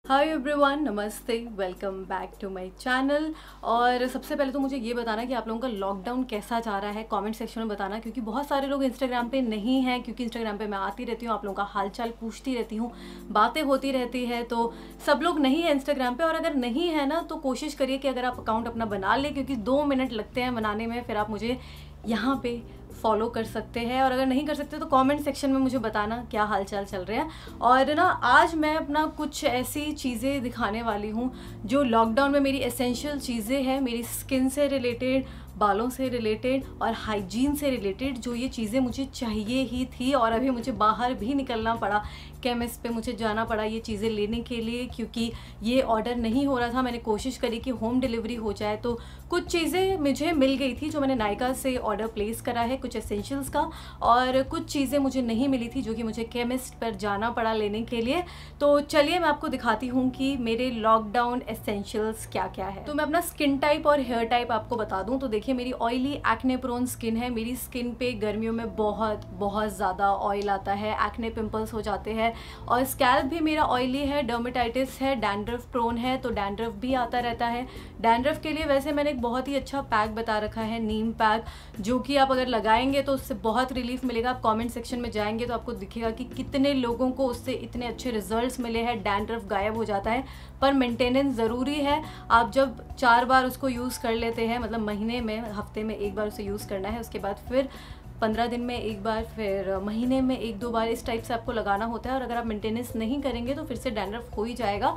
हाय everyone, नमस्ते, welcome back to my channel. और सबसे पहले तो मुझे ये बताना कि आप लोगों का लॉकडाउन कैसा जा रहा है, कमेंट सेक्शन में बताना, क्योंकि बहुत सारे लोग इंस्टाग्राम पे नहीं हैं। क्योंकि इंस्टाग्राम पे मैं आती रहती हूँ, आप लोगों का हालचाल पूछती रहती हूँ, बातें होती रहती है, तो सब लोग नहीं है इंस्टाग्राम पे। और अगर नहीं है ना, तो कोशिश करिए कि अगर आप अकाउंट अपना बना लें, क्योंकि 2 मिनट लगते हैं बनाने में, फिर आप मुझे यहाँ पे फॉलो कर सकते हैं। और अगर नहीं कर सकते तो कमेंट सेक्शन में मुझे बताना क्या हालचाल चल रहे हैं। और ना, आज मैं अपना कुछ ऐसी चीज़ें दिखाने वाली हूँ जो लॉकडाउन में मेरी एसेंशियल चीज़ें हैं, मेरी स्किन से रिलेटेड, बालों से रिलेटेड और हाइजीन से रिलेटेड, जो ये चीज़ें मुझे चाहिए ही थी। और अभी मुझे बाहर भी निकलना पड़ा, केमिस्ट पे मुझे जाना पड़ा ये चीज़ें लेने के लिए, क्योंकि ये ऑर्डर नहीं हो रहा था। मैंने कोशिश करी कि होम डिलीवरी हो जाए, तो कुछ चीज़ें मुझे मिल गई थी जो मैंने नायका से ऑर्डर प्लेस करा है, कुछ एसेंशियल्स का। और कुछ चीज़ें मुझे नहीं मिली थी, जो कि मुझे केमिस्ट पर जाना पड़ा लेने के लिए। तो चलिए मैं आपको दिखाती हूँ कि मेरे लॉकडाउन एसेंशियल्स क्या क्या है। तो मैं अपना स्किन टाइप और हेयर टाइप आपको बता दूँ। तो देखिए, मेरी ऑयली एक्ने प्रोन स्किन है। मेरी स्किन पे गर्मियों में बहुत ज़्यादा ऑयल आता है, एक्ने पिंपल्स हो जाते हैं। और स्कैल्प भी मेरा ऑयली है, डर्मेटाइटिस है, डैंड्रफ प्रोन है, तो डैंड्रफ भी आता रहता है। डैंड्रफ के लिए वैसे मैंने एक बहुत ही अच्छा पैक बता रखा है, नीम पैक, जो कि आप अगर लगाएंगे तो उससे बहुत रिलीफ मिलेगा। आप कमेंट सेक्शन में जाएंगे तो आपको दिखेगा कि कितने लोगों को उससे इतने अच्छे रिजल्ट्स मिले हैं, डैंड्रफ गायब हो जाता है। पर मेंटेनेंस ज़रूरी है। आप जब 4 बार उसको यूज़ कर लेते हैं, मतलब महीने में, हफ्ते में 1 बार उसे यूज़ करना है, उसके बाद फिर 15 दिन में 1 बार, फिर महीने में 1-2 बार, इस टाइप से आपको लगाना होता है। और अगर आप मेंटेनेंस नहीं करेंगे तो फिर से डैंड्रफ हो ही जाएगा।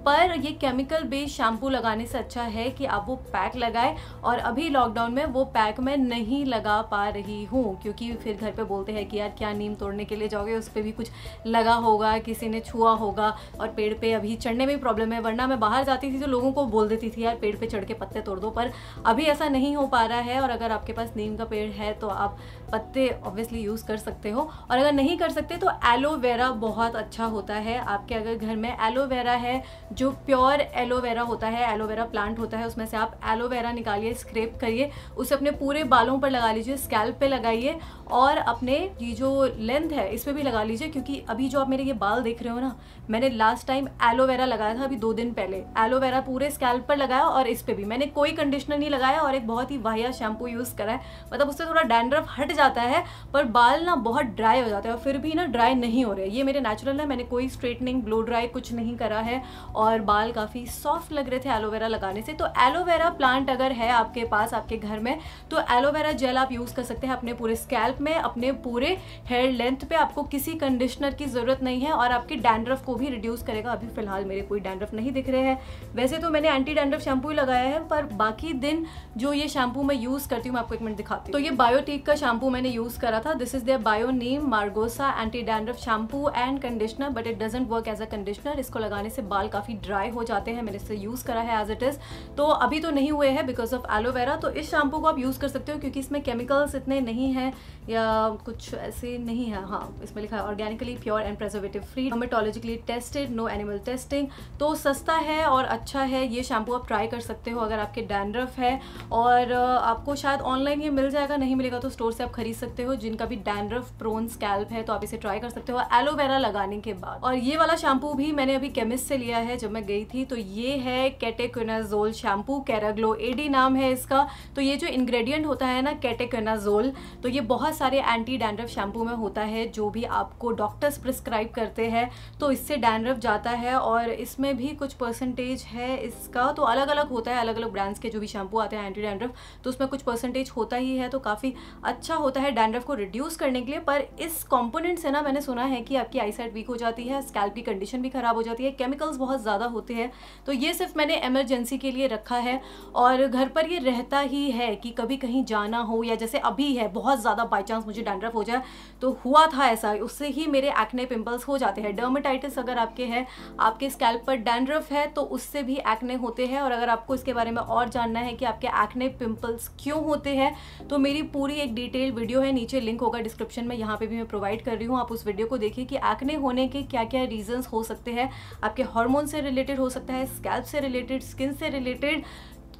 पर ये केमिकल बेस्ड शैम्पू लगाने से अच्छा है कि आप वो पैक लगाएं। और अभी लॉकडाउन में वो पैक मैं नहीं लगा पा रही हूँ, क्योंकि फिर घर पे बोलते हैं कि यार क्या नीम तोड़ने के लिए जाओगे, उस पर भी कुछ लगा होगा, किसी ने छुआ होगा। और पेड़ पे अभी चढ़ने में भी प्रॉब्लम है, वरना मैं बाहर जाती थी तो लोगों को बोल देती थी यार पेड़ पे चढ़ के पत्ते तोड़ दो। पर अभी ऐसा नहीं हो पा रहा है। और अगर आपके पास नीम का पेड़ है तो आप पत्ते ऑब्वियसली यूज़ कर सकते हो। और अगर नहीं कर सकते तो एलोवेरा बहुत अच्छा होता है। आपके अगर घर में एलोवेरा है, जो प्योर एलोवेरा होता है, एलोवेरा प्लांट होता है, उसमें से आप एलोवेरा निकालिए, स्क्रैप करिए, उसे अपने पूरे बालों पर लगा लीजिए, स्कैल्प पे लगाइए, और अपने ये जो लेंथ है इस पर भी लगा लीजिए। क्योंकि अभी जो आप मेरे ये बाल देख रहे हो ना, मैंने लास्ट टाइम एलोवेरा लगाया था, अभी 2 दिन पहले एलोवेरा पूरे स्कैल्प पर लगाया, और इस पर भी मैंने कोई कंडीशनर नहीं लगाया, और एक बहुत ही वाहिया शैम्पू यूज़ करा है। मतलब उससे थोड़ा डैंड्रफ हट जाता है, पर बाल ना बहुत ड्राई हो जाते हैं, और फिर भी ना ड्राई नहीं हो रहे। ये मेरे नेचुरल है, मैंने कोई स्ट्रेटनिंग, ब्लो ड्राई कुछ नहीं करा है, और बाल काफ़ी सॉफ्ट लग रहे थे एलोवेरा लगाने से। तो एलोवेरा प्लांट अगर है आपके पास, आपके घर में, तो एलोवेरा जेल आप यूज़ कर सकते हैं अपने पूरे स्कैल्प में, अपने पूरे हेयर लेंथ पे। आपको किसी कंडीशनर की ज़रूरत नहीं है, और आपकी डैंड्रफ को भी रिड्यूस करेगा। अभी फिलहाल मेरे कोई डैंड्रफ नहीं दिख रहे हैं। वैसे तो मैंने एंटी डैंड्रफ शैम्पू ही लगाया है, पर बाकी दिन जो ये शैम्पू मैं यूज़ करती हूँ, मैं आपको 1 मिनट दिखाती हूँ। तो ये बायोटिक का शैम्पू मैंने यूज़ करा था। This is their bio neem margosa anti dandruff shampoo and conditioner, but it doesn't work as a conditioner. इसको लगाने से बाल काफ़ी ड्राई हो जाते हैं। मैंने इसे यूज़ करा है एज इट इज़, तो अभी तो नहीं हुए हैं बिकॉज ऑफ एलोवेरा। तो इस शैम्पू को आप यूज़ कर सकते हो, क्योंकि इसमें केमिकल्स इतने नहीं हैं, या कुछ ऐसे नहीं है। हाँ, इसमें लिखा है organically pure and preservative free, dermatologically tested, no animal testing. तो सस्ता है और अच्छा है। ये शैम्पू आप ट्राई कर सकते हो अगर आपके डैंड्रफ है। और आपको शायद ऑनलाइन ये मिल जाएगा, नहीं मिलेगा तो स्टोर से आप खरीद सकते हो। जिनका भी डैंड्रफ प्रोन स्कैल्प है तो आप इसे ट्राई कर सकते हो एलोवेरा लगाने के बाद। और ये वाला शैम्पू भी मैंने अभी केमिस्ट से लिया है जब मैं गई थी। तो ये है केटेक्विनाजोल शैम्पू, कैराग्लो एडी नाम है इसका। तो ये जो इंग्रेडिएंट होता है ना, केटेक्विनाजोल, तो ये बहुत सारे एंटी डैंड्रफ शैम्पू में होता है, जो भी आपको डॉक्टर्स प्रिस्क्राइब करते हैं। तो इससे डैंड्रफ जाता है, और इसमें भी कुछ परसेंटेज है इसका। तो अलग अलग होता है, अलग अलग ब्रांड्स के जो भी शैम्पू आते हैं एंटी डैंड्रफ, तो उसमें कुछ परसेंटेज होता ही है। तो काफ़ी अच्छा होता है डैंड्रफ को रिड्यूस करने के लिए। पर इस कंपोनेंट से ना, मैंने सुना है कि आपकी आईसाइट वीक हो जाती है, स्कैल्प की कंडीशन भी खराब हो जाती है, केमिकल्स बहुत ज़्यादा होते हैं। तो ये सिर्फ मैंने इमरजेंसी के लिए रखा है, और घर पर ये रहता ही है कि कभी कहीं जाना हो, या जैसे अभी है बहुत ज़्यादा बाई चांस मुझे डैंड्रफ हो जाए, तो हुआ था ऐसा, उससे ही मेरे एक्ने पिंपल्स हो जाते हैं। डर्मेटाइटिस अगर आपके है, आपके स्कैल्प पर डैंड्रफ है, तो उससे भी एक्ने होते हैं। और अगर आपको इसके बारे में और जानना है कि आपके एक्ने पिंपल्स क्यों होते हैं, तो मेरी पूरी एक डिटेल वीडियो है, नीचे लिंक होगा डिस्क्रिप्शन में, यहाँ पे भी मैं प्रोवाइड कर रही हूँ। आप उस वीडियो को देखिए कि एक्ने होने के क्या क्या रीजंस हो सकते हैं। आपके हार्मोन से रिलेटेड हो सकता है, स्कैल्प से रिलेटेड, स्किन से रिलेटेड,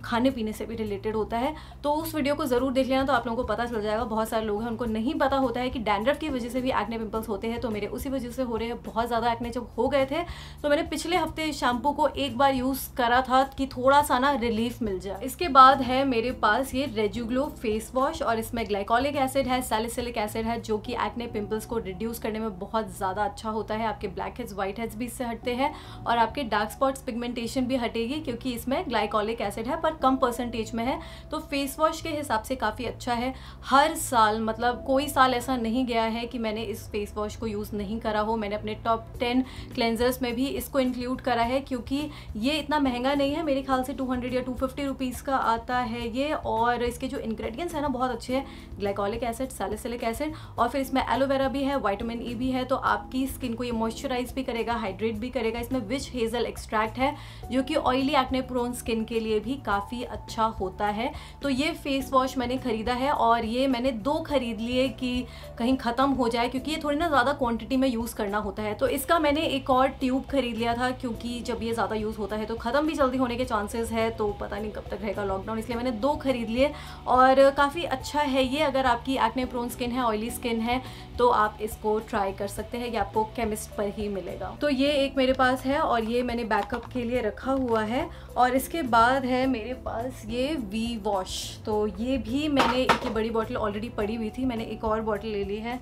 खाने पीने से भी रिलेटेड होता है, तो उस वीडियो को ज़रूर देख लेना, तो आप लोगों को पता चल जाएगा। बहुत सारे लोग हैं उनको नहीं पता होता है कि डैंड्रफ की वजह से भी एक्ने पिंपल्स होते हैं, तो मेरे उसी वजह से हो रहे हैं। बहुत ज़्यादा एक्ने जब हो गए थे तो मैंने पिछले हफ्ते शैम्पू को एक बार यूज़ करा था कि थोड़ा सा ना रिलीफ मिल जाए। इसके बाद है मेरे पास ये रेजुग्लो फेस वॉश, और इसमें ग्लाइकोलिक एसिड है, सैलिसिलिक एसिड है, जो कि एक्ने पिंपल्स को रिड्यूस करने में बहुत ज़्यादा अच्छा होता है। आपके ब्लैक हेड्स, व्हाइट हेड्स भी इससे हटते हैं, और आपके डार्क स्पॉट्स, पिगमेंटेशन भी हटेगी, क्योंकि इसमें ग्लाइकोलिक एसिड है पर कम परसेंटेज में है। तो फेस वॉश के हिसाब से काफ़ी अच्छा है। हर साल, मतलब कोई साल ऐसा नहीं गया है कि मैंने इस फेस वॉश को यूज़ नहीं करा हो। मैंने अपने टॉप 10 क्लेंजर्स में भी इसको इंक्लूड करा है, क्योंकि ये इतना महंगा नहीं है। मेरे ख्याल से 200 या 250 रुपीज़ का आता है ये, और इसके जो इंग्रेडिएंट्स हैं ना बहुत अच्छे हैं। ग्लाइकोलिक एसिड, सैलिसिलिक एसिड, और फिर इसमें एलोवेरा भी है, विटामिन ई भी है, तो आपकी स्किन को ये मॉइस्चराइज भी करेगा, हाइड्रेट भी करेगा। इसमें विच हेज़ल एक्सट्रैक्ट है, जो कि ऑयली एक्ने प्रोन स्किन के लिए भी काफ़ी अच्छा होता है। तो ये फेस वॉश मैंने ख़रीदा है, और ये मैंने 2 खरीद लिए कि कहीं ख़त्म हो जाए, क्योंकि ये थोड़ी ना ज़्यादा क्वांटिटी में यूज़ करना होता है। तो इसका मैंने एक और ट्यूब खरीद लिया था, क्योंकि जब ये ज़्यादा यूज़ होता है तो ख़त्म भी जल्दी होने के चांसेस है, तो पता नहीं कब तक रहेगा लॉकडाउन, इसलिए मैंने 2 खरीद लिए। और काफ़ी अच्छा है ये, अगर आपकी एक्ने प्रोन स्किन है, ऑयली स्किन है, तो आप इसको ट्राई कर सकते हैं। ये आपको केमिस्ट पर ही मिलेगा। तो ये एक मेरे पास है, और ये मैंने बैकअप के लिए रखा हुआ है। और इसके बाद है मेरे पास ये वी वॉश, तो ये भी मैंने एक बड़ी बॉटल ऑलरेडी पड़ी हुई थी, मैंने एक और बॉटल ले ली है,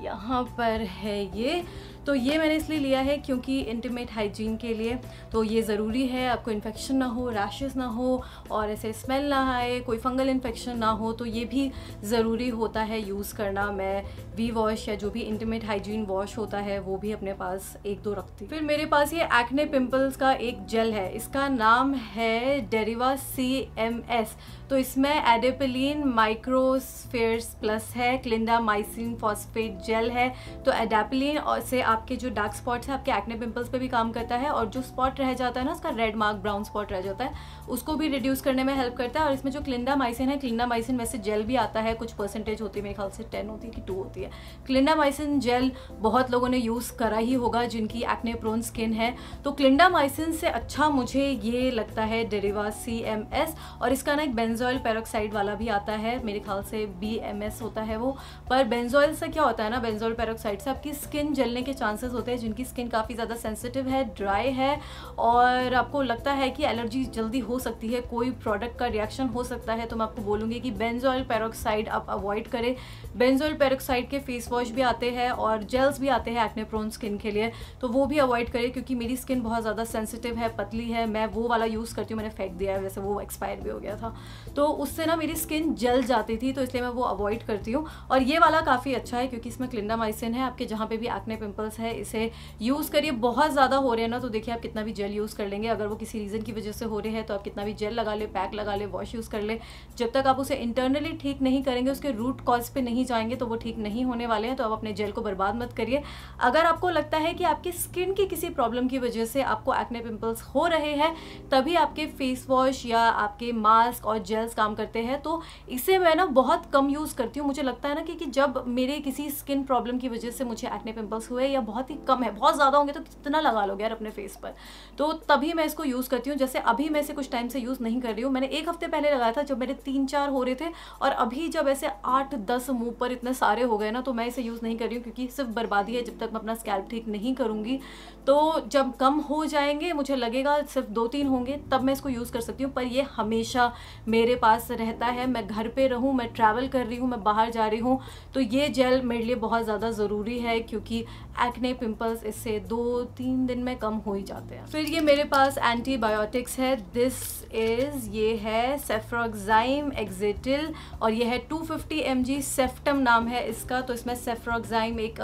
यहाँ पर है ये। तो ये मैंने इसलिए लिया है क्योंकि इंटीमेट हाइजीन के लिए तो ये ज़रूरी है, आपको इन्फेक्शन ना हो, रैशेस ना हो, और ऐसे स्मेल ना आए, कोई फंगल इन्फेक्शन ना हो, तो ये भी ज़रूरी होता है यूज़ करना। मैं वी वॉश या जो भी इंटीमेट हाइजीन वॉश होता है वो भी अपने पास 1-2 रखती। फिर मेरे पास ये एक्ने पिंपल्स का एक जेल है, इसका नाम है डेरिवा CMS। तो इसमें एडेपिलीन माइक्रोस्फेयर्स प्लस है, क्लिंडामाइसिन फॉस्फेट जेल है। तो एडेपिलीन और से आपके जो डार्क स्पॉट्स हैं, आपके एक्ने पिंपल्स पे भी काम करता है, और जो स्पॉट रह जाता है ना, उसका रेड मार्क, ब्राउन स्पॉट रह जाता है, उसको भी रिड्यूस करने में हेल्प करता है। और इसमें जो क्लिंडामाइसिन है, क्लिंडामाइसिन वैसे जेल भी आता है, कुछ परसेंटेज होती है, मेरे ख्याल से 10 होती है कि 2 होती है। क्लिंडामाइसिन जेल बहुत लोगों ने यूज़ करा ही होगा जिनकी एक्ने प्रोन स्किन है। तो क्लिंडामाइसिन से अच्छा मुझे ये लगता है डेरिवा CMS, और इसका ना एक बेंजोइल पेरोक्साइड वाला भी आता है, मेरे ख्याल से BMS होता है वो। पर बेंजोइल से क्या होता है ना, बेंजोइल पेरोक्साइड से आपकी स्किन जलने के चांसेस होते हैं। जिनकी स्किन काफ़ी ज़्यादा सेंसिटिव है, ड्राई है, और आपको लगता है कि एलर्जी जल्दी हो सकती है, कोई प्रोडक्ट का रिएक्शन हो सकता है, तो मैं आपको बोलूँगी कि बेंजोइल पेरोक्साइड आप अवॉइड करें। बेंजोइल पेरोक्साइड के फेस वॉश भी आते हैं और जेल्स भी आते हैं एक्ने प्रोन स्किन के लिए, तो वो भी अवॉइड करें, क्योंकि मेरी स्किन बहुत ज़्यादा सेंसिटिव है, पतली है। मैं वो वाला यूज़ करती हूँ, मैंने फेंक दिया है, वैसे वो एक्सपायर भी हो गया था, तो उससे ना मेरी स्किन जल जाती थी, तो इसलिए मैं वो अवॉइड करती हूँ। और ये वाला काफ़ी अच्छा है, क्योंकि इसमें क्लिंडामाइसिन है। आपके जहाँ पे भी एक्ने पिंपल्स है इसे यूज़ करिए। बहुत ज़्यादा हो रहे हैं ना, तो देखिए आप कितना भी जेल यूज़ कर लेंगे, अगर वो किसी रीज़न की वजह से हो रहे हैं तो आप कितना भी जेल लगा ले, पैक लगा ले, वॉश यूज़ कर ले, जब तक आप उसे इंटरनली ठीक नहीं करेंगे, उसके रूट कॉज पे नहीं जाएंगे, तो वो ठीक नहीं होने वाले हैं। तो आप अपने जेल को बर्बाद मत करिए। अगर आपको लगता है कि आपकी स्किन की किसी प्रॉब्लम की वजह से आपको एक्ने पिंपल्स हो रहे हैं, तभी आपके फेस वॉश या आपके मास्क और जेल्स काम करते हैं। तो इसे मैं ना बहुत कम यूज़ करती हूँ। मुझे लगता है ना कि जब मेरे किसी स्किन प्रॉब्लम की वजह से मुझे एक्ने पिंपल्स हुए, या बहुत ही कम है, बहुत ज़्यादा होंगे तो कितना लगा लोगे यार अपने फेस पर, तो तभी मैं इसको यूज़ करती हूँ। जैसे अभी मैं इसे कुछ टाइम से यूज़ नहीं कर रही हूँ, मैंने 1 हफ्ते पहले लगाया था जब मेरे 3-4 हो रहे थे, और अभी जब ऐसे 8-10 मुँह पर इतने सारे हो गए ना, तो मैं इसे यूज़ नहीं कर रही हूँ, क्योंकि सिर्फ बर्बादी है। जब तक मैं अपना स्कैल्प ठीक नहीं करूँगी, तो जब कम हो जाएंगे, मुझे लगेगा सिर्फ 2-3 होंगे, तब मैं इसको यूज़ कर सकती हूँ। पर ये हमेशा मेरे पास रहता है, मैं घर पे रहूँ, मैं ट्रैवल कर रही हूँ, मैं बाहर जा रही हूँ, तो ये जेल मेरे लिए बहुत ज़्यादा ज़रूरी है, क्योंकि एक्ने पिंपल्स इससे 2-3 दिन में कम हो ही जाते हैं। फिर ये मेरे पास एंटीबायोटिक्स है, ये है सेफ्रोक्साइम एक्सेटिल, और ये है 250 mg, सेफ्टम नाम है इसका। तो इसमें सेफ्रोक्साइम एक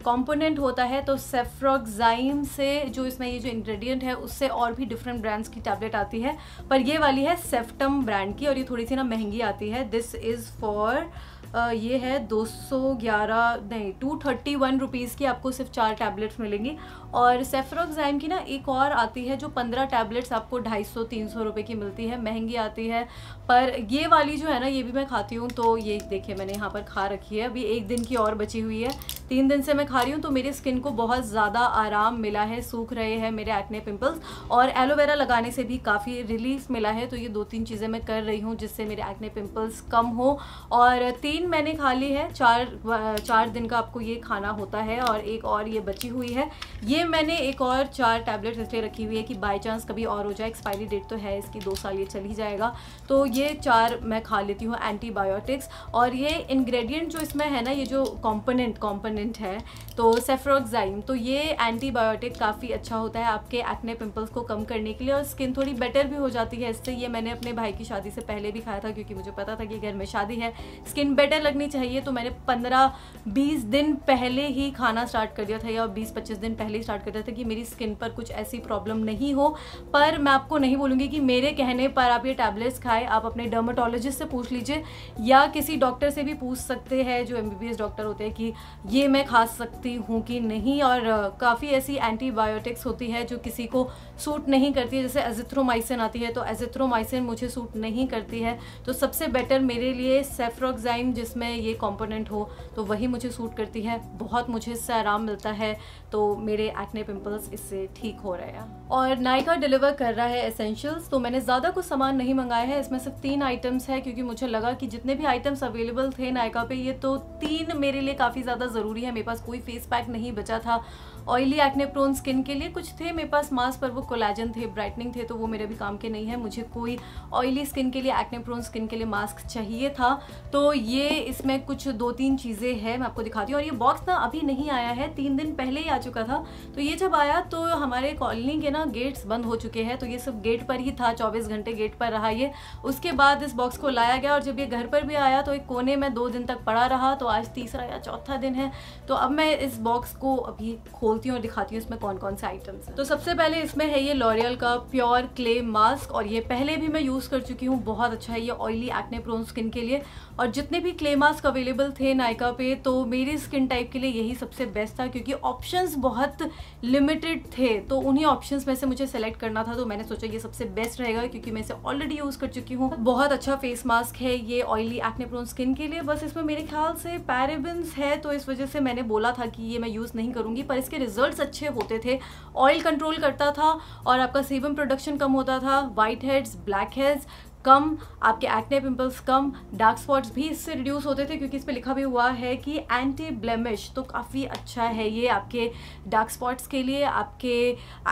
कंपोनेंट होता है। तो सेफ्रोक्साइम से जो इसमें ये जो इंग्रेडिएंट है, उससे और भी डिफरेंट ब्रांड्स की टैबलेट आती है, पर ये वाली है सेफ्टम ब्रांड की, और ये थोड़ी सी ना महंगी आती है। दिस इज़ फॉर ये है 211 नहीं 231 रुपीज़ की आपको सिर्फ 4 टैबलेट्स मिलेंगी। और सेफ्रोक्साइम की ना एक और आती है जो 15 टैबलेट्स आपको 250-300 रुपये की मिलती है, महंगी आती है। पर ये वाली जो है ना ये भी मैं खाती हूँ, तो ये देखिए मैंने यहाँ पर खा रखी है, अभी 1 दिन की और बची हुई है, 3 दिन से मैं खा रही हूँ। तो मेरे स्किन को बहुत ज़्यादा आराम मिला है, सूख रहे हैं मेरे एक्ने पिंपल्स, और एलोवेरा लगाने से भी काफ़ी रिलीफ मिला है। तो ये 2-3 चीज़ें मैं कर रही हूँ जिससे मेरे एक्ने पिंपल्स कम हो। और 3 मैंने खा ली है, 4 दिन का आपको ये खाना होता है, और एक और ये बची हुई है। ये मैंने एक और 4 टैबलेट्स इसलिए रखी हुई है कि बाय चांस कभी और हो जाए, एक्सपायरी डेट तो है इसकी 2 साल ये चल ही जाएगा, तो ये 4 मैं खा लेती हूँ एंटीबायोटिक्स। और ये इंग्रेडिएंट जो इसमें है ना, ये जो कंपोनेंट है तो सेफ्रोक्साइम, तो ये एंटीबायोटिक काफ़ी अच्छा होता है आपके एक्ने पिंपल्स को कम करने के लिए, और स्किन थोड़ी बेटर भी हो जाती है इससे। ये मैंने अपने भाई की शादी से पहले भी खाया था क्योंकि मुझे पता था कि घर में शादी है, स्किन बेटर लगनी चाहिए, तो मैंने 15-20 दिन पहले ही खाना स्टार्ट कर दिया था, या 20-25 दिन पहले ही स्टार्ट कर दिया था कि मेरी स्किन पर कुछ ऐसी प्रॉब्लम नहीं हो। पर मैं आपको नहीं बोलूँगी कि मेरे कहने पर आप ये टैबलेट्स खाएं, आप अपने डर्माटोलॉजिस्ट से पूछ लीजिए या किसी डॉक्टर से भी पूछ सकते हैं जो MBBS डॉक्टर होते हैं कि ये मैं खा सकती हूँ कि नहीं। और काफ़ी ऐसी एंटीबायोटिक्स होती है जो किसी को सूट नहीं करती है, जैसे एजिथ्रोमाइसिन आती है, तो एजिथ्रोमाइसिन मुझे सूट नहीं करती है, तो सबसे बेटर मेरे लिए सेफ्रोक्साइम जिसमें ये कंपोनेंट हो तो वही मुझे सूट करती है, बहुत मुझे इससे आराम मिलता है, तो मेरे एक्ने पिंपल्स इससे ठीक हो रहे हैं। और नायका डिलीवर कर रहा है एसेंशियल्स, तो मैंने ज़्यादा कुछ सामान नहीं मंगाया है, इसमें सिर्फ 3 आइटम्स है क्योंकि मुझे लगा कि जितने भी आइटम्स अवेलेबल थे नायका पे ये तो 3 मेरे लिए काफ़ी ज़्यादा ज़रूरी है। मेरे पास कोई फेस पैक नहीं बचा था ऑयली एक्ने प्रोन स्किन के लिए, कुछ थे मेरे पास मास्क पर वो कोलाजन थे, ब्राइटनिंग थे, तो वो मेरे भी काम के नहीं है। मुझे कोई ऑयली स्किन के लिए, एक्ने प्रोन स्किन के लिए मास्क चाहिए था, तो ये इसमें कुछ 2-3 चीज़ें हैं, मैं आपको दिखाती हूँ। और ये बॉक्स ना अभी नहीं आया है, 3 दिन पहले ही आ चुका था, तो ये जब आया तो हमारे कॉलोनी के ना गेट्स बंद हो चुके हैं, तो ये सिर्फ गेट पर ही था, 24 घंटे गेट पर रहा ये। उसके बाद इस बॉक्स को लाया गया, और जब ये घर पर भी आया तो एक कोने में 2 दिन तक पड़ा रहा, तो आज 3रा या 4था दिन है। तो अब मैं इस बॉक्स को अभी खोलती हूँ और दिखाती हूँ इसमें कौन कौन से आइटम्स हैं। तो सबसे पहले इसमें है ये लॉरियल का प्योर क्ले मास्क, और ये पहले भी मैं यूज़ कर चुकी हूँ, बहुत अच्छा है ये ऑयली एक्ने प्रोन स्किन के लिए। और जितने भी क्ले मास्क अवेलेबल थे नायका पे, तो मेरी स्किन टाइप के लिए यही सबसे बेस्ट था क्योंकि ऑप्शंस बहुत लिमिटेड थे, तो उन्हीं ऑप्शंस में से मुझे सेलेक्ट करना था, तो मैंने सोचा ये सबसे बेस्ट रहेगा क्योंकि मैं इसे ऑलरेडी यूज़ कर चुकी हूँ। बहुत अच्छा फेस मास्क है ये ऑयली एक्ने प्रोन स्किन के लिए, बस इसमें मेरे ख्याल से पैराबेन्स है, तो इस वजह से मैंने बोला था कि ये मैं यूज़ नहीं करूँगी, पर इसके रिजल्ट्स अच्छे होते थे। ऑयल कंट्रोल करता था और आपका सीबम प्रोडक्शन कम होता था, वाइट हेड्स, ब्लैक हेड्स कम, आपके एक्ने पिंपल्स कम, डार्क स्पॉट्स भी इससे रिड्यूस होते थे क्योंकि इस पे लिखा भी हुआ है कि एंटी ब्लेमिश, तो काफ़ी अच्छा है ये आपके डार्क स्पॉट्स के लिए, आपके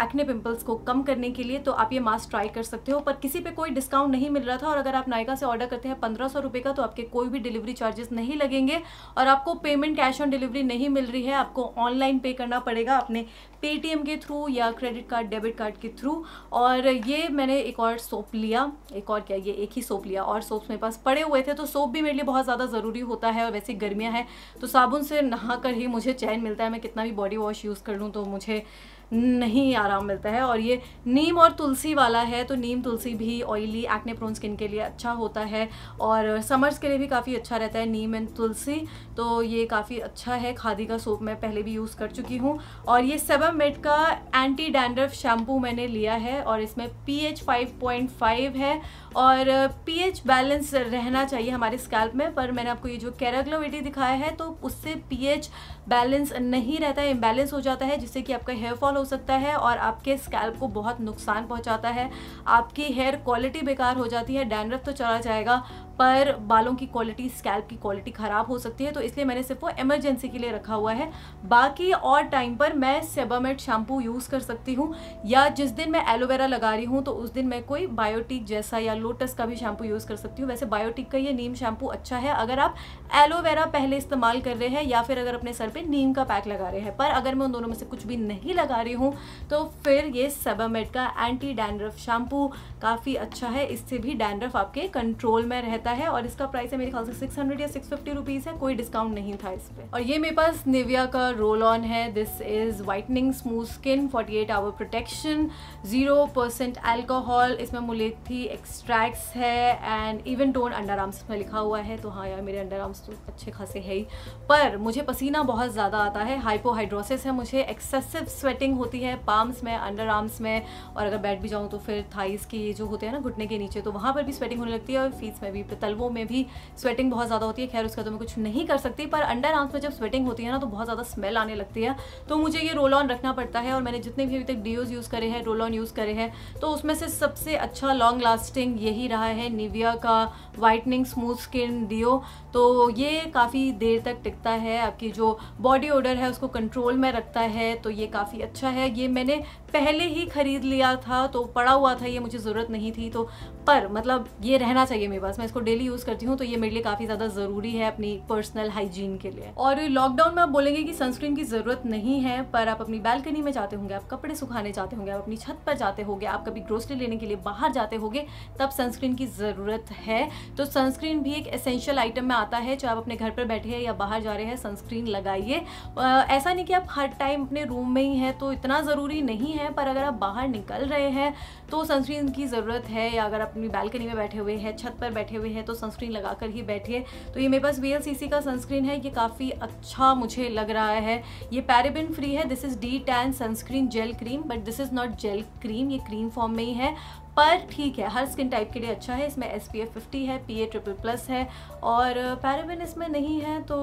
एक्ने पिंपल्स को कम करने के लिए। तो आप ये मास्क ट्राई कर सकते हो, पर किसी पे कोई डिस्काउंट नहीं मिल रहा था, और अगर आप नायका से ऑर्डर करते हैं 1500 रुपये का, तो आपके कोई भी डिलीवरी चार्जेस नहीं लगेंगे, और आपको पेमेंट कैश ऑन डिलीवरी नहीं मिल रही है, आपको ऑनलाइन पे करना पड़ेगा अपने पेटीएम के थ्रू या क्रेडिट कार्ड, डेबिट कार्ड के थ्रू। और ये मैंने एक और सोप लिया, एक और क्या, ये एक ही सोप लिया, और सोप्स मेरे पास पड़े हुए थे, तो सोप भी मेरे लिए बहुत ज़्यादा ज़रूरी होता है, और वैसे गर्मियाँ हैं तो साबुन से नहा कर ही मुझे चैन मिलता है, मैं कितना भी बॉडी वॉश यूज़ कर लूँ तो मुझे नहीं आराम मिलता है। और ये नीम और तुलसी वाला है, तो नीम तुलसी भी ऑयली एक्ने प्रोन स्किन के लिए अच्छा होता है, और समर्स के लिए भी काफ़ी अच्छा रहता है नीम एंड तुलसी, तो ये काफ़ी अच्छा है। खादी का सोप मैं पहले भी यूज़ कर चुकी हूँ। और ये सेबामेड का एंटी डैंड्रफ शैम्पू मैंने लिया है, और इसमें pH 5.5 है, और pH बैलेंस रहना चाहिए हमारे स्कैल्प में, पर मैंने आपको ये जो कैराग्लो 80 दिखाया है तो उससे pH बैलेंस नहीं रहता है, इम्बैलेंस हो जाता है, जिससे कि आपका हेयर फॉल हो सकता है और आपके स्कैल्प को बहुत नुकसान पहुंचाता है, आपकी हेयर क्वालिटी बेकार हो जाती है, डैंड्रफ तो चला जाएगा पर बालों की क्वालिटी, स्कैल्प की क्वालिटी ख़राब हो सकती है, तो इसलिए मैंने सिर्फ वो इमरजेंसी के लिए रखा हुआ है। बाकी और टाइम पर मैं सेबामेड शैम्पू यूज़ कर सकती हूँ, या जिस दिन मैं एलोवेरा लगा रही हूँ तो उस दिन मैं कोई बायोटिक जैसा या लोटस का भी शैम्पू यूज़ कर सकती हूँ। वैसे बायोटिक का ये नीम शैम्पू अच्छा है अगर आप एलोवेरा पहले इस्तेमाल कर रहे हैं, या फिर अगर अपने सर पर नीम का पैक लगा रहे हैं, पर अगर मैं उन दोनों में से कुछ भी नहीं लगा रही हूँ तो फिर ये सेबामेड का एंटी डैंड्रफ शैम्पू काफ़ी अच्छा है, इससे भी डैंड्रफ आपके कंट्रोल में रहता रहता है और इसका प्राइस है मेरे ख्याल से 600 या 650 रुपीज़ है, कोई डिस्काउंट नहीं था इस पे। और ये मेरे पास निविया का रोल ऑन है। This is whitening smooth skin 48 hour protection, 0% alcohol, इसमें मुलेठी एक्सट्रैक्ट्स है and even tone under arms में लिखा हुआ है। तो हाँ यार, मेरे अंडर आर्म्स तो अच्छे खासे है ही, पर मुझे पसीना बहुत ज़्यादा आता है, हाइपोहाइड्रोसिस है, मुझे एक्सेसिव स्वेटिंग होती है पाम्स में, अंडर आर्म्स में, और अगर बैठ भी जाऊँ तो फिर थाइस के जो होते हैं ना घुटने के नीचे, तो वहाँ पर भी स्वेटिंग होने लगती है और फीस में भी, तलवों में भी स्वेटिंग बहुत ज़्यादा होती है। खैर उसका तो मैं कुछ नहीं कर सकती, पर अंडर आर्म्स में जब स्वेटिंग होती है ना तो बहुत ज़्यादा स्मेल आने लगती है, तो मुझे ये रोल ऑन रखना पड़ता है। और मैंने जितने भी अभी तक डीओज यूज़ करे हैं, रोल ऑन यूज़ करे हैं, तो उसमें से सबसे अच्छा लॉन्ग लास्टिंग यही रहा है, निविया का वाइटनिंग स्मूथ स्किन डीओ। तो ये काफ़ी देर तक टिकता है, आपकी जो बॉडी ओडर है उसको कंट्रोल में रखता है, तो ये काफ़ी अच्छा है। ये मैंने पहले ही ख़रीद लिया था, तो पड़ा हुआ था, ये मुझे ज़रूरत नहीं थी, तो पर मतलब ये रहना चाहिए मेरे पास, मैं इसको डेली यूज़ करती हूँ, तो ये मेरे लिए काफ़ी ज़्यादा ज़रूरी है अपनी पर्सनल हाइजीन के लिए। और लॉकडाउन में आप बोलेंगे कि सनस्क्रीन की ज़रूरत नहीं है, पर आप अपनी बालकनी में जाते होंगे, आप कपड़े सुखाने जाते होंगे, आप अपनी छत पर जाते होंगे, आप कभी ग्रोसरी लेने के लिए बाहर जाते होंगे, तब सनस्क्रीन की ज़रूरत है। तो सनस्क्रीन भी एक एसेंशियल आइटम में आता है, चाहे आप अपने घर पर बैठे हैं या बाहर जा रहे हैं, सनस्क्रीन लगाइए। ऐसा नहीं कि आप हर टाइम अपने रूम में ही हैं तो इतना ज़रूरी नहीं है, पर अगर आप बाहर निकल रहे हैं तो सनस्क्रीन की ज़रूरत है, या अगर अपनी बालकनी में बैठे हुए हैं, छत पर बैठे हुए हैं, तो सनस्क्रीन लगाकर ही बैठिए। तो ये मेरे पास VLCC का सनस्क्रीन है, ये काफ़ी अच्छा मुझे लग रहा है। ये पैराबेन फ्री है, this is D-tan sunscreen gel cream, but this is not gel cream, ये क्रीम फॉर्म में ही है, पर ठीक है, हर स्किन टाइप के लिए अच्छा है। इसमें SPF 50 है, PA++ है, और पैराबेन इसमें नहीं है तो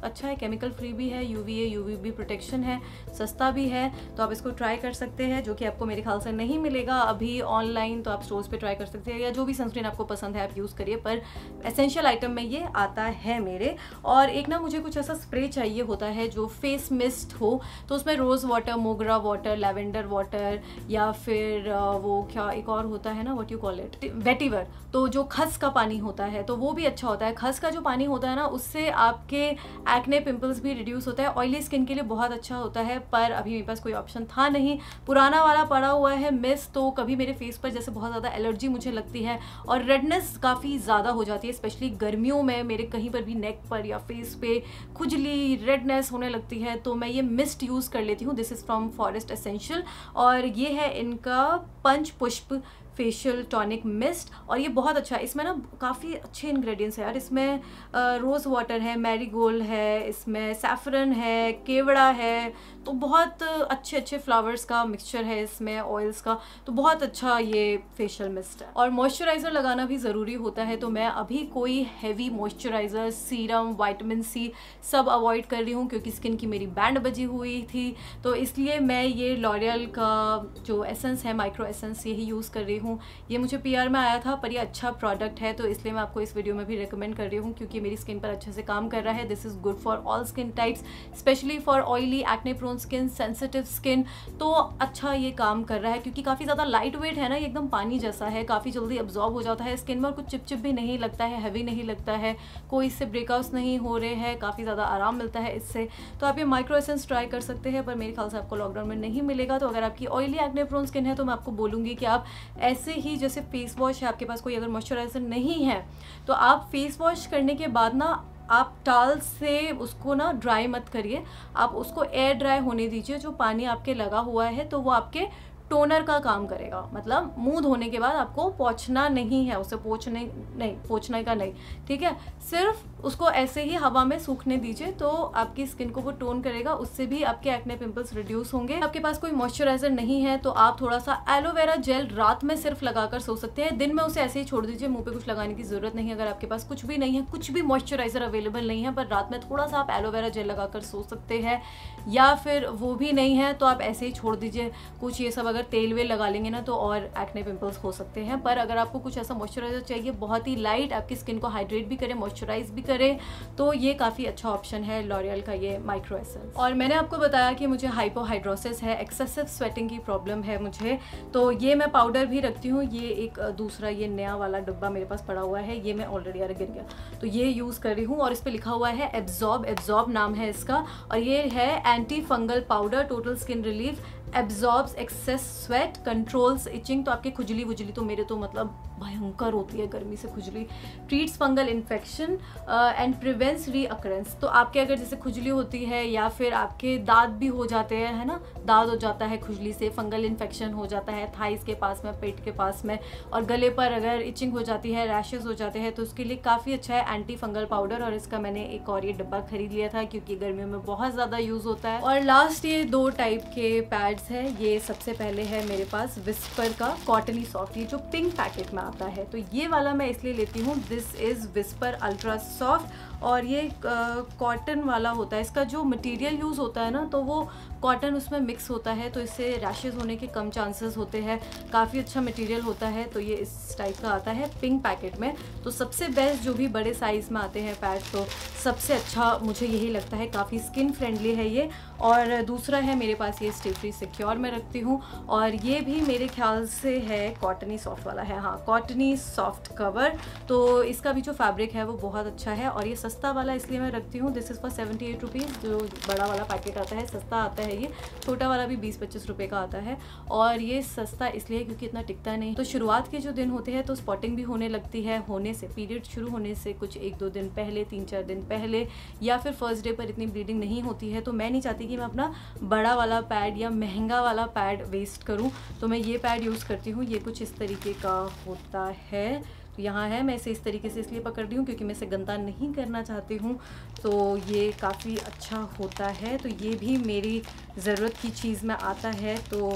अच्छा है, केमिकल फ्री भी है, UVA UVB प्रोटेक्शन है, सस्ता भी है, तो आप इसको ट्राई कर सकते हैं, जो कि आपको मेरे ख्याल से नहीं मिलेगा अभी ऑनलाइन, तो आप स्टोर्स पे ट्राई कर सकते हैं, या जो भी सनस्क्रीन आपको पसंद है आप यूज़ करिए, पर एसेंशियल आइटम में ये आता है मेरे। और एक ना मुझे कुछ ऐसा स्प्रे चाहिए होता है जो फेस मिस्ट हो, तो उसमें रोज़ वाटर, मोगरा वाटर, लैवेंडर वाटर, या फिर वो क्या एक और होता है ना, what you call it, vetiver, तो जो खस का पानी होता है तो वो भी अच्छा होता है। खस का जो पानी होता है ना, उससे आपके एक्ने पिंपल्स भी रिड्यूस होता है, ऑयली स्किन के लिए बहुत अच्छा होता है, पर अभी मेरे पास कोई ऑप्शन था नहीं, पुराना वाला पड़ा हुआ है मिस्ट, तो कभी मेरे फेस पर जैसे बहुत ज़्यादा एलर्जी मुझे लगती है और रेडनेस काफ़ी ज़्यादा हो जाती है, स्पेशली गर्मियों में मेरे कहीं पर भी नेक पर या फेस पे खुजली रेडनेस होने लगती है, तो मैं ये मिस्ट यूज़ कर लेती हूँ। This is from forest essential, और ये है इनका पंच पुष्प फेशियल टॉनिक मिस्ट, और ये बहुत अच्छा है। इसमें ना काफ़ी अच्छे इंग्रेडिएंट्स है यार, इसमें रोज़ वाटर है, मैरीगोल्ड है, इसमें सैफरन है, केवड़ा है, तो बहुत अच्छे अच्छे फ्लावर्स का मिक्सचर है इसमें, ऑयल्स का, तो बहुत अच्छा ये फेशियल मिस्ट है। और मॉइस्चराइज़र लगाना भी ज़रूरी होता है, तो मैं अभी कोई heavy moisturiser, serum, vitamin C सब अवॉइड कर रही हूँ, क्योंकि स्किन की मेरी बैंड बजी हुई थी, तो इसलिए मैं ये लॉरियल का जो एसेंस है, माइक्रो एसेंस, यही यूज़ कर रही हूँ। ये मुझे PR में आया था, पर ये अच्छा प्रोडक्ट है, तो इसलिए मैं आपको इस वीडियो में भी रिकमेंड कर रही हूँ, क्योंकि मेरी स्किन पर अच्छे से काम कर रहा है। This is good for all skin types, specially for oily, acne prone skin, sensitive skin, तो अच्छा ये काम कर रहा है, क्योंकि काफ़ी ज़्यादा लाइट वेट है ना, ये एकदम पानी जैसा है, काफ़ी जल्दी अब्जॉर्ब हो जाता है स्किन में, और कुछ चिपचिप भी नहीं लगता है, हैवी नहीं लगता है, कोई इससे ब्रेकआउट्स नहीं हो रहे हैं, काफ़ी ज़्यादा आराम मिलता है इससे। तो आप ये माइक्रो एसेंस ट्राई कर सकते हैं, पर मेरे ख्याल से आपको लॉकडाउन में नहीं मिलेगा। तो अगर आपकी ऑयली एक्ने प्रोन स्किन है तो मैं आपको बोलूँगी कि आप ऐसे ही, जैसे फेस वॉश है, आपके पास कोई अगर मॉइस्चराइज़र नहीं है तो आप फेस वॉश करने के बाद ना आप टाल से उसको ना ड्राई मत करिए, आप उसको एयर ड्राई होने दीजिए। जो पानी आपके लगा हुआ है तो वो आपके टोनर का काम करेगा, मतलब मुंह धोने के बाद आपको पोंछना नहीं है, उसे पोंछने का नहीं, ठीक है, सिर्फ उसको ऐसे ही हवा में सूखने दीजिए, तो आपकी स्किन को वो टोन करेगा, उससे भी आपके एक्ने पिंपल्स रिड्यूस होंगे। आपके पास कोई मॉइस्चराइजर नहीं है तो आप थोड़ा सा एलोवेरा जेल रात में सिर्फ लगाकर सो सकते हैं, दिन में उसे ऐसे ही छोड़ दीजिए, मुंह पे कुछ लगाने की जरूरत नहीं है। अगर आपके पास कुछ भी नहीं है, कुछ भी मॉइस्चराइजर अवेलेबल नहीं है, पर रात में थोड़ा सा आप एलोवेरा जेल लगाकर सो सकते हैं, या फिर वो भी नहीं है तो आप ऐसे ही छोड़ दीजिए। कुछ ये सब अगर तेल वेल लगा लेंगे ना तो और एक्ने पिंपल्स हो सकते हैं। पर अगर आपको कुछ ऐसा मॉइस्चराइजर चाहिए बहुत ही लाइट, आपकी स्किन को हाइड्रेट भी करे, मॉइस्चराइज भी करे, तो ये काफ़ी अच्छा ऑप्शन है लॉरियल का ये माइक्रो एसेंस। और मैंने आपको बताया कि मुझे हाइपोहाइड्रोसिस है, एक्सेसिव स्वेटिंग की प्रॉब्लम है मुझे, तो ये मैं पाउडर भी रखती हूँ। ये एक दूसरा ये नया वाला डब्बा मेरे पास पड़ा हुआ है, ये मैं ऑलरेडी यार गिर गया, तो ये यूज़ कर रही हूँ, और इस पर लिखा हुआ है एब्जॉर्ब नाम है इसका, और ये है anti fungal powder, total skin relief absorbs excess sweat, controls itching, तो आपके खुजली वुजली तो मेरे तो मतलब भयंकर होती है गर्मी से खुजली। Treats fungal infection and prevents recurrence, तो आपके अगर जैसे खुजली होती है या फिर आपके दाद भी हो जाते हैं, है ना, दाद हो जाता है खुजली से, फंगल इन्फेक्शन हो जाता है थाइस के पास में, पेट के पास में, और गले पर अगर इचिंग हो जाती है, रैशेज हो जाते हैं, तो उसके लिए काफ़ी अच्छा है एंटी फंगल पाउडर। और इसका मैंने एक और ये डब्बा खरीद लिया था क्योंकि गर्मियों में बहुत ज़्यादा यूज़ होता है। और लास्ट ये 2 टाइप के पैड्स है। ये सबसे पहले है मेरे पास विस्पर का कॉटनी सॉफ्ट, ये जो पिंक पैकेट में आता है, तो ये वाला मैं इसलिए लेती हूँ, this is whisper ultra soft, और ये कॉटन वाला होता है। इसका जो मटेरियल यूज़ होता है ना, तो वो कॉटन उसमें मिक्स होता है, तो इससे रैशेज़ होने के कम चांसेस होते हैं। काफ़ी अच्छा मटेरियल होता है, तो ये इस टाइप का आता है पिंक पैकेट में। तो सबसे बेस्ट जो भी बड़े साइज़ में आते हैं पैड, तो सबसे अच्छा मुझे यही लगता है, काफ़ी स्किन फ्रेंडली है ये। और दूसरा है मेरे पास ये स्टे फ्री सिक्योर में रखती हूँ, और ये भी मेरे ख्याल से है कॉटनी सॉफ्ट वाला है, हाँ कॉटनी सॉफ्ट कवर। तो इसका भी जो फैब्रिक है वो बहुत अच्छा है, और ये सस्ता वाला इसलिए मैं रखती हूँ। दिस इज़ फॉर 78 रुपीज़, जो बड़ा वाला पैकेट आता है सस्ता आता है, ये छोटा वाला भी 20-25 रुपये का आता है। और ये सस्ता इसलिए क्योंकि इतना टिकता नहीं। तो शुरुआत के जो दिन होते हैं तो स्पॉटिंग भी होने लगती है, होने से पीरियड शुरू होने से कुछ 1-2 दिन पहले, 3-4 दिन पहले, या फिर फर्स्ट डे पर इतनी ब्लीडिंग नहीं होती है। तो मैं नहीं चाहती कि मैं अपना बड़ा वाला पैड या महंगा वाला पैड वेस्ट करूं, तो मैं ये पैड यूज़ करती हूँ। ये कुछ इस तरीके का होता है, तो यहाँ है, मैं इसे इस तरीके से इसलिए पकड़ रही हूँ क्योंकि मैं इसे गंदा नहीं करना चाहती हूँ। तो ये काफ़ी अच्छा होता है, तो ये भी मेरी ज़रूरत की चीज़ में आता है। तो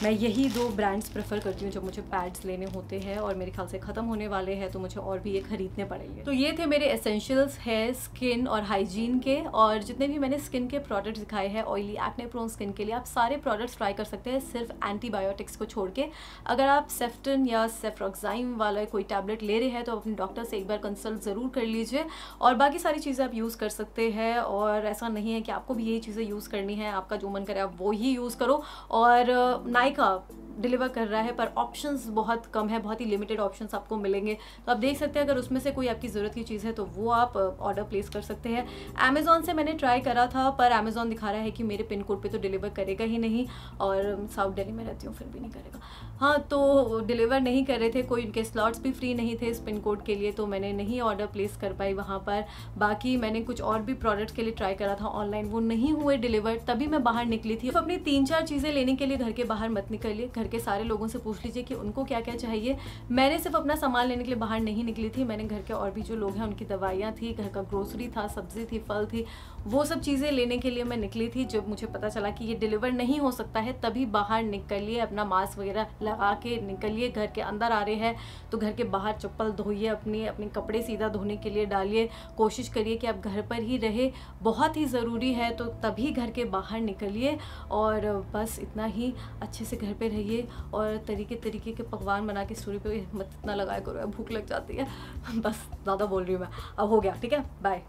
मैं यही 2 ब्रांड्स प्रेफर करती हूँ जब मुझे पैड्स लेने होते हैं, और मेरे ख्याल से ख़त्म होने वाले हैं तो मुझे और भी ये ख़रीदने पड़ेंगे। तो ये थे मेरे एसेंशियल्स है स्किन और हाइजीन के, और जितने भी मैंने स्किन के प्रोडक्ट्स दिखाए हैं ऑयली एक्ने प्रोन स्किन के लिए, आप सारे प्रोडक्ट्स ट्राई कर सकते हैं सिर्फ एंटीबायोटिक्स को छोड़ के। अगर आप सेफ्टन या सेफ्रोक्साइम वाला कोई टैबलेट ले रहे हैं तो अपने डॉक्टर से एक बार कंसल्ट ज़रूर कर लीजिए, और बाकी सारी चीज़ें आप यूज़ कर सकते हैं। और ऐसा नहीं है कि आपको भी यही चीज़ें यूज़ करनी है, आपका जो मन करे आप वो ही यूज़ करो। और नायका डिलीवर कर रहा है, पर ऑप्शंस बहुत कम है, बहुत ही लिमिटेड ऑप्शंस आपको मिलेंगे। तो आप देख सकते हैं अगर उसमें से कोई आपकी ज़रूरत की चीज़ है तो वो आप ऑर्डर प्लेस कर सकते हैं। अमेज़ॉन से मैंने ट्राई करा था, पर अमेज़ॉन दिखा रहा है कि मेरे पिन कोड पे तो डिलीवर करेगा ही नहीं, और साउथ दिल्ली में रहती हूँ फिर भी नहीं करेगा। हाँ, तो डिलीवर नहीं कर रहे थे, कोई उनके स्लॉट्स भी फ्री नहीं थे इस पिन कोड के लिए, तो मैंने नहीं ऑर्डर प्लेस कर पाई वहाँ पर। बाकी मैंने कुछ और भी प्रोडक्ट्स के लिए ट्राई करा था ऑनलाइन, वो नहीं हुए डिलीवर, तभी मैं बाहर निकली थी। तो अपनी 3-4 चीज़ें लेने के लिए घर के बाहर मत निकलिए, घर के सारे लोगों से पूछ लीजिए कि उनको क्या क्या चाहिए। मैंने सिर्फ अपना सामान लेने के लिए बाहर नहीं निकली थी, मैंने घर के और भी जो लोग हैं उनकी दवाइयाँ थी, घर का ग्रोसरी था, सब्जी थी, फल थी, वो सब चीज़ें लेने के लिए मैं निकली थी। जब मुझे पता चला कि ये डिलीवर नहीं हो सकता है तभी बाहर निकलिए, अपना मास्क वगैरह लगा के निकलिए। घर के अंदर आ रहे हैं तो घर के बाहर चप्पल धोइए, अपने कपड़े सीधा धोने के लिए डालिए। कोशिश करिए कि आप घर पर ही रहे, बहुत ही ज़रूरी है तो तभी घर के बाहर निकलिए। और बस इतना ही, अच्छे से घर पे रहिए, और तरीके के पकवान बना के स्टोरी पे मत इतना लगाया करो, भूख लग जाती है। बस ज़्यादा बोल रही हूँ मैं, अब हो गया, ठीक है, बाय।